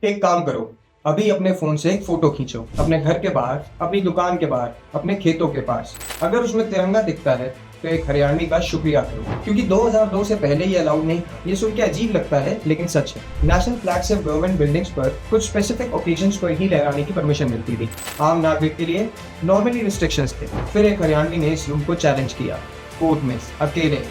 एक काम करो, अभी अपने फोन से एक फोटो खींचो, अपने घर के बाहर, अपनी दुकान के बाहर, अपने खेतों के पास। अगर उसमें तिरंगा दिखता है तो एक हरियाणवी का शुक्रिया करो, क्योंकि 2002 से पहले ये अलाउड नहीं था। ये सुन के अजीब लगता है लेकिन सच है। नेशनल फ्लैग सिर्फ गवर्नमेंट बिल्डिंग्स पर कुछ स्पेसिफिक ओकेजन्स पर ही लहराने की परमिशन मिलती थी। आम नागरिक के लिए नॉर्मली रिस्ट्रिक्शंस थे। फिर एक हरियाणवी ने इस रूल को चैलेंज किया कोर्ट में, अकेले।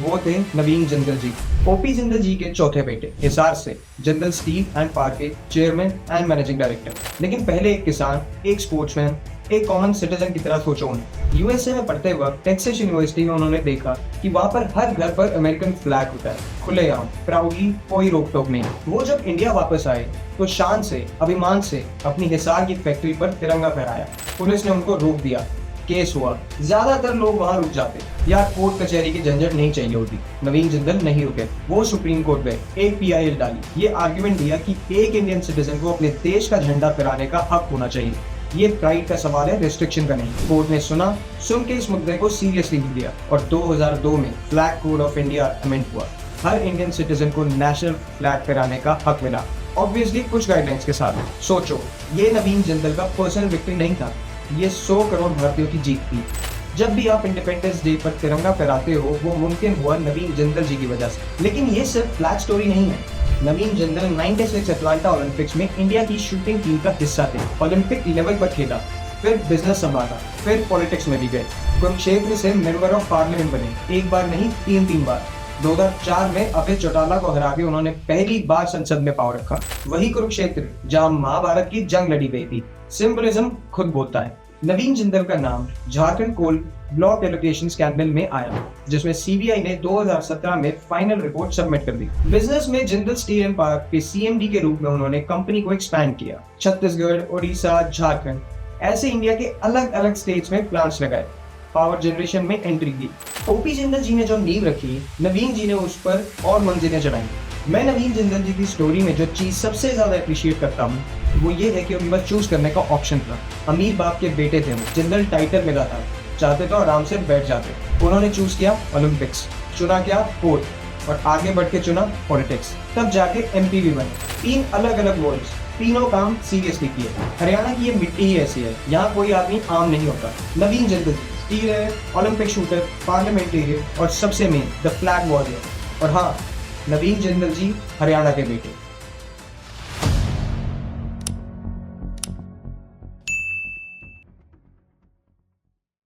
वो थे नवीन जिंदल जी, ओपी जिंदल जी के चौथे बेटे, हिसार से जिंदल स्टील एंड पावर के चेयरमैन एंड मैनेजिंग डायरेक्टर। लेकिन पहले एक किसान, एक स्पोर्ट्समैन, एक कॉमन सिटीजन की तरह सोचो उन्हें। यूएसए में पढ़ते वक्त टेक्सास यूनिवर्सिटी में उन्होंने देखा कि वहाँ पर हर घर पर अमेरिकन फ्लैग होता है, खुलेआम, प्राउडली, कोई रोक टोक नहीं। वो जब इंडिया वापस आए तो शान से, अभिमान से अपनी हिसार की फैक्ट्री पर तिरंगा फहराया। पुलिस ने उनको रोक दिया, केस हुआ, ज्यादातर लोग वहां रुक जाते। यार कोर्ट कचहरी की झंझट नहीं चाहिए होती। नवीन जिंदल नहीं रुके, वो सुप्रीम कोर्ट में एक पीआईएल डाली। ये आर्ग्यूमेंट दिया कि एक इंडियन सिटीजन को अपने देश का झंडा फहराने का हक होना चाहिए। ये प्राइड का सवाल है, रिस्ट्रिक्शन का नहीं। कोर्ट ने सुन के इस मुद्दे को सीरियसली लिया और 2002 में flag code of India amend हुआ। हर इंडियन सिटीजन को नेशनल फ्लैग फहराने का हक मिला, ऑब्वियसली कुछ गाइडलाइंस के साथ। सोचो, ये नवीन जिंदल का पर्सनल विक्ट्री नहीं था, ये 100 करोड़ भारतीयों की जीत थी। जब भी आप इंडिपेंडेंस डे पर तिरंगा फहराते हो, वो मुमकिन हुआ नवीन जिंदल जी की वजह से। लेकिन ये सिर्फ फ्लैग स्टोरी नहीं है। नवीन जिंदल 96 अटलांटा ओलंपिक्स में इंडिया की शूटिंग टीम का हिस्सा थे। ओलंपिक लेवल पर खेला, फिर बिजनेस संभाला, फिर पॉलिटिक्स में भी गए। कुरुक्षेत्र से मेंबर ऑफ पार्लियामेंट बने, एक बार नहीं, तीन बार। 2004 में अभय चौटाला को हरा के उन्होंने पहली बार संसद में पांव रखा। वही कुरुक्षेत्र जहां महाभारत की जंग लड़ी गई थी। सिंबलिज्म खुद बोलता है। नवीन जिंदल का नाम Jharkhand coal block allocation scandal में आया, जिसमें सीबीआई ने 2017 में फाइनल रिपोर्ट सबमिट कर दी। बिजनेस में जिंदल स्टील एंड पावर के सीएमडी के रूप में उन्होंने कंपनी को एक्सपैंड किया। छत्तीसगढ़, उड़ीसा, झारखंड, ऐसे इंडिया के अलग अलग स्टेट्स में प्लांट्स लगाए। पावर जनरेशन में एंट्री की। ओपी जिंदल जी ने जो नींव रखी, नवीन जी ने उस पर और मंजिलें चढ़ाई। मैं नवीन जिंदल जी की स्टोरी में जो चीज सबसे ज्यादा अप्रिशिएट करता हूँ वो ये है कि उनके पास चूज करने का ऑप्शन था। अमीर बाप के बेटे थे, जिंदल टाइटल मिला था, चाहते तो आराम से बैठ जाते। उन्होंने चूज किया ओलंपिक्स, चुना क्या कोर्ट, और आगे बढ़ के चुना पॉलिटिक्स। तब जाके एमपी भी बने। 3 अलग अलग रोल्स, तीनों काम सीरियसली किए। हरियाणा की ये मिट्टी ही ऐसी है, यहाँ कोई आदमी आम नहीं होता। नवीन जिंदल स्टील है, ओलंपिक शूटर, पार्लियामेंटेरियन और सबसे मेन द फ्लैग वॉरियर। और हाँ, नवीन जिंदल जी हरियाणा के बेटे।